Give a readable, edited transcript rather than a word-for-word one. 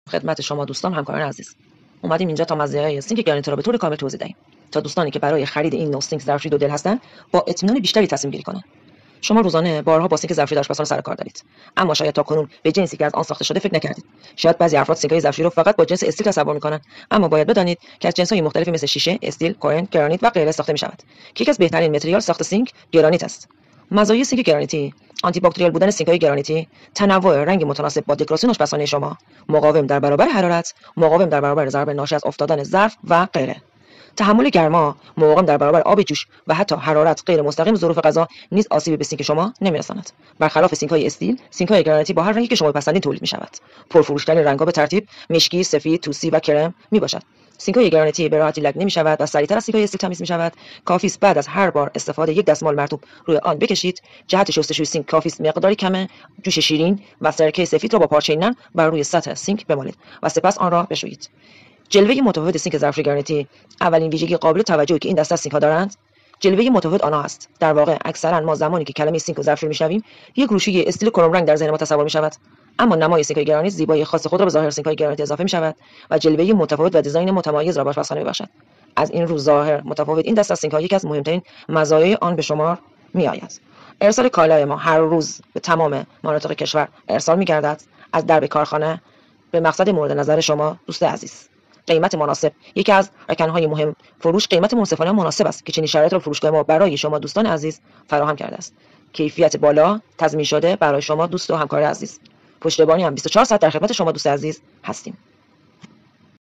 خدمت شما دوستان همکاران عزیز. اومدیم اینجا تا مزایای سینک گرانیتی را به طور کامل توضیح دهیم تا دوستانی که برای خرید این نوع سینک ظرفشویی دو دل هستند با اطمینان بیشتری تصمیم گیری کنند. شما روزانه بارها با سینک ظرفشویی آشپزخانه سر کار دارید، اما شاید تاکنون به جنسی که از آن ساخته شده فکر نکردید. شاید بعضی افراد سینک‌های ظرفشویی رو فقط با جنس استیل تصور می‌کنند، اما باید بدانید که از جنس‌های مختلفی مثل شیشه، استیل، کورن، گرانیت و غیره ساخته می‌شود که یکی از بهترین متریال ساخت سینک گرانیت است. مزایای سینک گرانیتی: آنتی باکتریال بودن سینک‌های گرانیتی، تنوع رنگ متناسب با دکوراسیون آشپزخانه شما، مقاوم در برابر حرارت، مقاوم در برابر ضربه ناشی از افتادن ظرف و غیره. تحمل گرما، مقاوم در برابر آب جوش و حتی حرارت غیر مستقیم ظروف غذا نیز آسیبی به سینک شما نمی‌رساند. برخلاف سینک‌های استیل، سینک‌های گرانیتی با هر رنگی که شما بپسندید تولید می‌شود. پرفروش‌ترین رنگ‌ها به ترتیب مشکی، سفید، توسی و کرم میباشد. سینک‌های گرانیتی به راحتی لک نمی‌شود و سریعتر از سینک‌های استیل تمیز می‌شود. کافی است بعد از هر بار استفاده یک دستمال مرطوب روی آن بکشید. جهت شستشوی سینک کافی است مقداری کم جوش شیرین و سرکه سفید را با پارچه نرم بر روی سطح سینک بمالید و سپس آن را بشویید. جلوه متفاوت سینک ظرفشویی گرانیتی: اولین ویژگی قابل توجهی که این دسته از سینک‌ها دارند جلوه متفاوت آنها است. در واقع اکثرا ما زمانی که کلمه سینک و ظرفشویی میشنویم یک گوشوی استیل کروم رنگ در ذهن ما تصور می‌شود، اما نمای سینک‌های گرانیت زیبایی خاص خود را به ظاهر سینک‌های گرانیتی اضافه می‌شود و جلوه متفاوت و دیزاین متمایز را به آشپزخانه می‌بخشد. از این رو ظاهر متفاوت این دسته از سینک‌ها یکی از مهمترین مزایای آن به شمار می‌آید. ارسال کالای ما هر روز به تمام مناطق کشور ارسال می‌گردد، از درب کارخانه به مقصد مورد نظر شما دوست عزیز. قیمت مناسب: یکی از رکن‌های مهم فروش قیمت منصفانه مناسب است که چنین شرایط را فروشگاه ما برای شما دوستان عزیز فراهم کرده است. کیفیت بالا، تضمین شده برای شما دوست و همکار عزیز. پشتیبانی هم 24 ساعت در خدمت شما دوست عزیز هستیم.